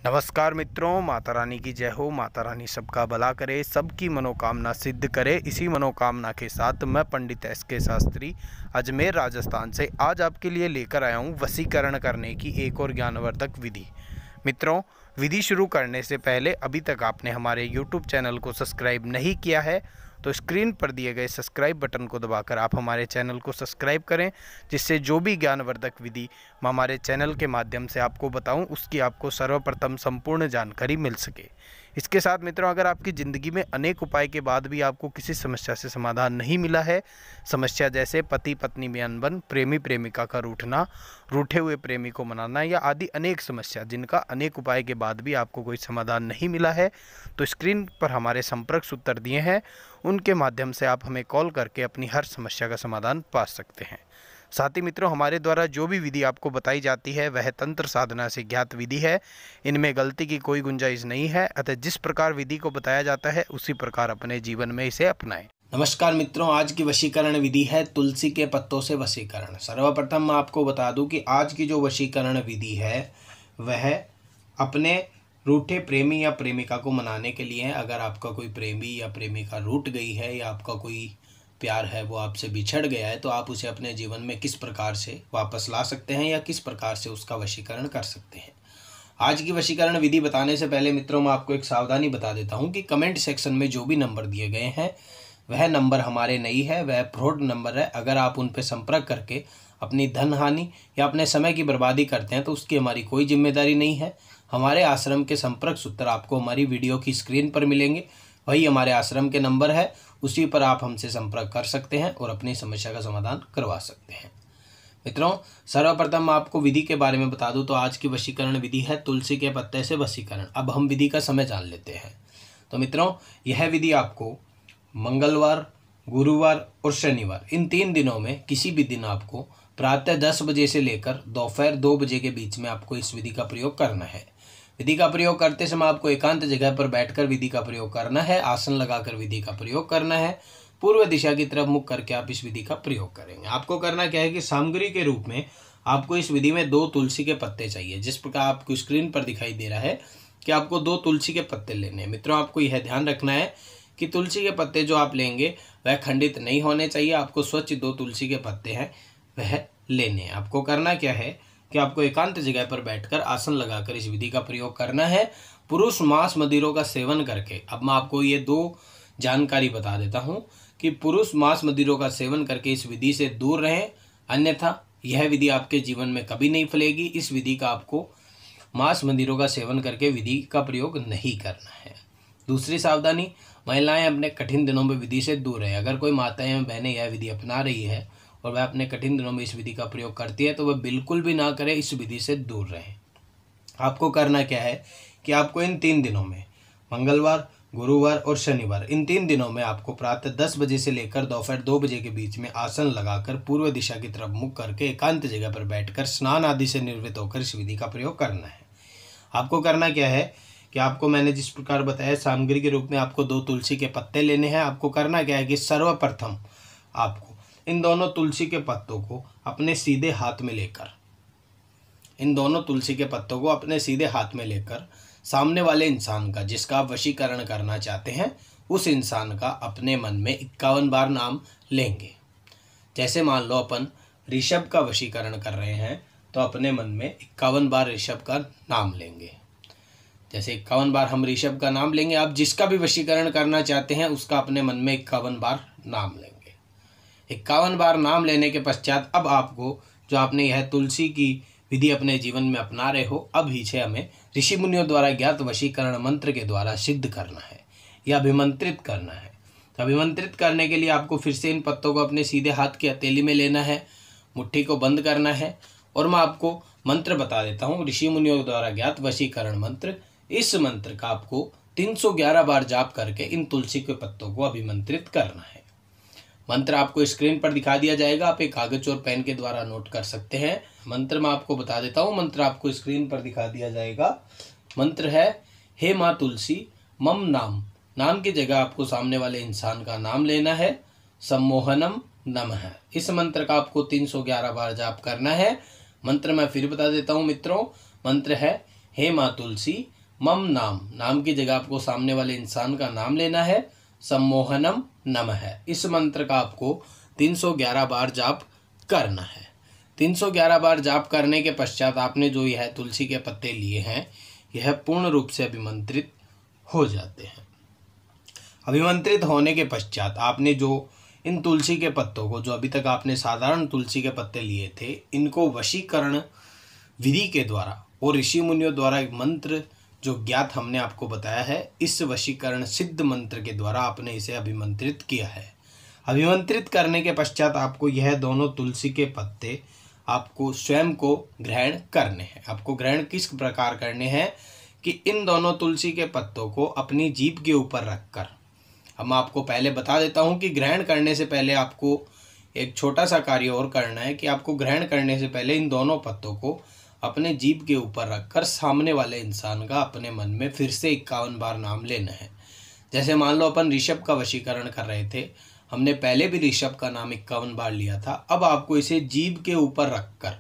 नमस्कार मित्रों, माता रानी की जय हो। माता रानी सबका भला करे, सबकी मनोकामना सिद्ध करे। इसी मनोकामना के साथ मैं पंडित SK शास्त्री अजमेर राजस्थान से आज आपके लिए लेकर आया हूँ वशीकरण करने की एक और ज्ञानवर्धक विधि। मित्रों, विधि शुरू करने से पहले अभी तक आपने हमारे YouTube चैनल को सब्सक्राइब नहीं किया है तो स्क्रीन पर दिए गए सब्सक्राइब बटन को दबाकर आप हमारे चैनल को सब्सक्राइब करें, जिससे जो भी ज्ञानवर्धक विधि मैं हमारे चैनल के माध्यम से आपको बताऊं उसकी आपको सर्वप्रथम संपूर्ण जानकारी मिल सके। इसके साथ मित्रों, अगर आपकी ज़िंदगी में अनेक उपाय के बाद भी आपको किसी समस्या से समाधान नहीं मिला है, समस्या जैसे पति पत्नी में अनबन, प्रेमी प्रेमिका का रूठना, रूठे हुए प्रेमी को मनाना या आदि अनेक समस्या जिनका अनेक उपाय के बाद भी आपको कोई समाधान नहीं मिला है, तो स्क्रीन पर हमारे संपर्क सूत्र दिए हैं, उनके माध्यम से आप हमें कॉल करके अपनी हर समस्या का समाधान पा सकते हैं। साथ ही मित्रों, हमारे द्वारा जो भी विधि आपको बताई जाती है वह तंत्र साधना से ज्ञात विधि है, इनमें गलती की कोई गुंजाइश नहीं है। अतः जिस प्रकार विधि को बताया जाता है उसी प्रकार अपने जीवन में इसे अपनाएं। नमस्कार मित्रों, आज की वशीकरण विधि है तुलसी के पत्तों से वशीकरण। सर्वप्रथम मैं आपको बता दूं कि आज की जो वशीकरण विधि है वह अपने रूठे प्रेमी या प्रेमिका को मनाने के लिए है। अगर आपका कोई प्रेमी या प्रेमिका रूठ गई है या आपका कोई प्यार है वो आपसे बिछड़ गया है, तो आप उसे अपने जीवन में किस प्रकार से वापस ला सकते हैं या किस प्रकार से उसका वशीकरण कर सकते हैं। आज की वशीकरण विधि बताने से पहले मित्रों, मैं आपको एक सावधानी बता देता हूं कि कमेंट सेक्शन में जो भी नंबर दिए गए हैं वह नंबर हमारे नहीं है, वह फ्रॉड नंबर है। अगर आप उन पर संपर्क करके अपनी धन हानि या अपने समय की बर्बादी करते हैं तो उसकी हमारी कोई जिम्मेदारी नहीं है। हमारे आश्रम के संपर्क सूत्र आपको हमारी वीडियो की स्क्रीन पर मिलेंगे, वही हमारे आश्रम के नंबर है, उसी पर आप हमसे संपर्क कर सकते हैं और अपनी समस्या का समाधान करवा सकते हैं। मित्रों, सर्वप्रथम मैं आपको विधि के बारे में बता दूं तो आज की वशीकरण विधि है तुलसी के पत्ते से वशीकरण। अब हम विधि का समय जान लेते हैं। तो मित्रों, यह विधि आपको मंगलवार, गुरुवार और शनिवार इन 3 दिनों में किसी भी दिन आपको प्रातः 10 बजे से लेकर दोपहर 2 बजे के बीच में आपको इस विधि का प्रयोग करना है। विधि का प्रयोग करते समय आपको एकांत जगह पर बैठकर विधि का प्रयोग करना है, आसन लगाकर विधि का प्रयोग करना है, पूर्व दिशा की तरफ मुख करके आप इस विधि का प्रयोग करेंगे। आपको करना क्या है कि सामग्री के रूप में आपको इस विधि में 2 तुलसी के पत्ते चाहिए। जिस प्रकार आपको स्क्रीन पर दिखाई दे रहा है कि आपको 2 तुलसी के पत्ते लेने हैं। मित्रों, आपको यह ध्यान रखना है कि तुलसी के पत्ते जो आप लेंगे वह खंडित नहीं होने चाहिए। आपको स्वच्छ 2 तुलसी के पत्ते हैं वह लेने हैं। आपको करना क्या है कि आपको एकांत जगह पर बैठकर आसन लगाकर इस विधि का प्रयोग करना है, पुरुष मांस मदिरों का सेवन करके। अब मैं आपको ये 2 जानकारी बता देता हूँ कि पुरुष मांस मदिरों का सेवन करके इस विधि से दूर रहें, अन्यथा यह विधि आपके जीवन में कभी नहीं फलेगी। इस विधि का आपको मांस मदिरों का सेवन करके विधि का प्रयोग नहीं करना है। दूसरी सावधानी, महिलाएं अपने कठिन दिनों में विधि से दूर रहें। अगर कोई माताएं एवं बहनें यह विधि अपना रही है और वह अपने कठिन दिनों में इस विधि का प्रयोग करती है तो वह बिल्कुल भी ना करें, इस विधि से दूर रहें। आपको करना क्या है कि आपको इन 3 दिनों में मंगलवार, गुरुवार और शनिवार इन 3 दिनों में आपको प्रातः 10 बजे से लेकर दोपहर 2 बजे के बीच में आसन लगाकर पूर्व दिशा की तरफ मुख करके एकांत जगह पर बैठकर स्नान आदि से निर्वृत्त होकर इस विधि का प्रयोग करना है। आपको करना क्या है कि आपको मैंने जिस प्रकार बताया सामग्री के रूप में आपको 2 तुलसी के पत्ते लेने हैं। आपको करना क्या है कि सर्वप्रथम आपको इन दोनों तुलसी के पत्तों को अपने सीधे हाथ में लेकर सामने वाले इंसान का, जिसका आप वशीकरण करना चाहते हैं, उस इंसान का अपने मन में 51 बार नाम लेंगे। जैसे मान लो अपन ऋषभ का वशीकरण कर रहे हैं तो अपने मन में 51 बार ऋषभ का नाम लेंगे। जैसे 51 बार हम ऋषभ का नाम लेंगे, आप जिसका भी वशीकरण करना चाहते हैं उसका अपने मन में 51 बार नाम लेंगे। 51 बार नाम लेने के पश्चात अब आपको जो आपने यह तुलसी की विधि अपने जीवन में अपना रहे हो, अब इसे हमें ऋषि मुनियों द्वारा ज्ञात वशीकरण मंत्र के द्वारा सिद्ध करना है या अभिमंत्रित करना है। तो अभिमंत्रित करने के लिए आपको फिर से इन पत्तों को अपने सीधे हाथ की हथेली में लेना है, मुट्ठी को बंद करना है और मैं आपको मंत्र बता देता हूँ, ऋषि मुनियों द्वारा ज्ञात वशीकरण मंत्र। इस मंत्र का आपको 311 बार जाप करके इन तुलसी के पत्तों को अभिमंत्रित करना है। मंत्र आपको स्क्रीन पर दिखा दिया जाएगा, आप एक कागज और पेन के द्वारा नोट कर सकते हैं। मंत्र मैं आपको बता देता हूँ, मंत्र आपको स्क्रीन पर दिखा दिया जाएगा। मंत्र है, हे माँ तुलसी मम नाम। नाम की जगह आपको सामने वाले इंसान का नाम लेना है, सम्मोहनम नमः। इस मंत्र का आपको 311 बार जाप करना है। मंत्र मैं फिर बता देता हूँ मित्रों, मंत्र है, हे माँ तुलसी मम नाम, नाम की जगह आपको सामने वाले इंसान का नाम लेना है। सम्मोहनम नमः, इस मंत्र का आपको 311 बार जाप करना है। 311 बार जाप करने के पश्चात आपने जो यह तुलसी के पत्ते लिए हैं यह पूर्ण रूप से अभिमंत्रित हो जाते हैं। अभिमंत्रित होने के पश्चात आपने जो इन तुलसी के पत्तों को, जो अभी तक आपने साधारण तुलसी के पत्ते लिए थे, इनको वशीकरण विधि के द्वारा और ऋषि मुनियों द्वारा एक मंत्र जो ज्ञात हमने आपको बताया है, इस वशीकरण सिद्ध मंत्र के द्वारा आपने इसे अभिमंत्रित किया है। अभिमंत्रित करने के पश्चात आपको यह दोनों तुलसी के पत्ते आपको स्वयं को ग्रहण करने हैं। आपको ग्रहण किस प्रकार करने हैं कि इन दोनों तुलसी के पत्तों को अपनी जीभ के ऊपर रखकर, हम आपको पहले बता देता हूं कि ग्रहण करने से पहले आपको एक छोटा सा कार्य और करना है कि आपको ग्रहण करने से पहले इन दोनों पत्तों को अपने जीभ के ऊपर रखकर सामने वाले इंसान का अपने मन में फिर से 51 बार नाम लेना है। जैसे मान लो अपन ऋषभ का वशीकरण कर रहे थे, हमने पहले भी ऋषभ का नाम 51 बार लिया था। अब आपको इसे जीभ के ऊपर रखकर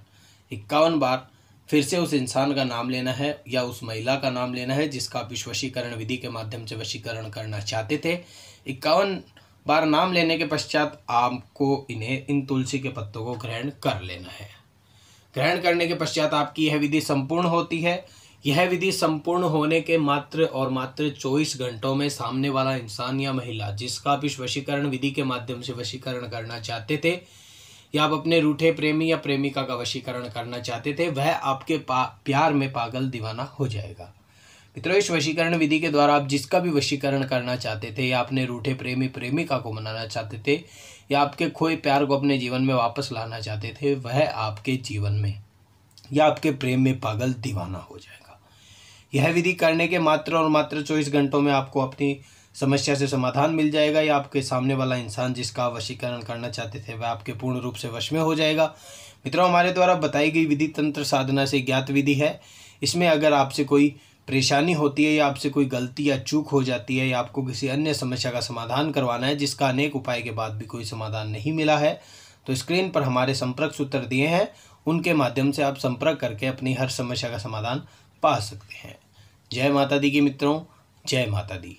51 बार फिर से उस इंसान का नाम लेना है या उस महिला का नाम लेना है जिसका आप इस वशीकरण विधि के माध्यम से वशीकरण करना चाहते थे। 51 बार नाम लेने के पश्चात आपको इन तुलसी के पत्तों को ग्रहण कर लेना है। ग्रहण करने के पश्चात आपकी यह विधि संपूर्ण होती है। यह विधि संपूर्ण होने के मात्र 24 घंटों में सामने वाला इंसान या महिला जिसका आप इस वशीकरण विधि के माध्यम से वशीकरण करना चाहते थे या आप अपने रूठे प्रेमी या प्रेमिका का वशीकरण करना चाहते थे, वह आपके प्यार में पागल दीवाना हो जाएगा। मित्रों, इस वशीकरण विधि के द्वारा आप जिसका भी वशीकरण करना चाहते थे या अपने रूठे प्रेमी प्रेमिका को मनाना चाहते थे या आपके खोए प्यार को अपने जीवन में वापस लाना चाहते थे, वह आपके जीवन में या आपके प्रेम में पागल दीवाना हो जाएगा। यह विधि करने के मात्र 24 घंटों में आपको अपनी समस्या से समाधान मिल जाएगा या आपके सामने वाला इंसान जिसका आप वशीकरण करना चाहते थे वह आपके पूर्ण रूप से वश में हो जाएगा। मित्रों, हमारे द्वारा बताई गई विधि तंत्र साधना से ज्ञात विधि है। इसमें अगर आपसे कोई परेशानी होती है या आपसे कोई गलती या चूक हो जाती है या आपको किसी अन्य समस्या का समाधान करवाना है जिसका अनेक उपाय के बाद भी कोई समाधान नहीं मिला है, तो स्क्रीन पर हमारे संपर्क सूत्र दिए हैं, उनके माध्यम से आप संपर्क करके अपनी हर समस्या का समाधान पा सकते हैं। जय माता दी की मित्रों, जय माता दी।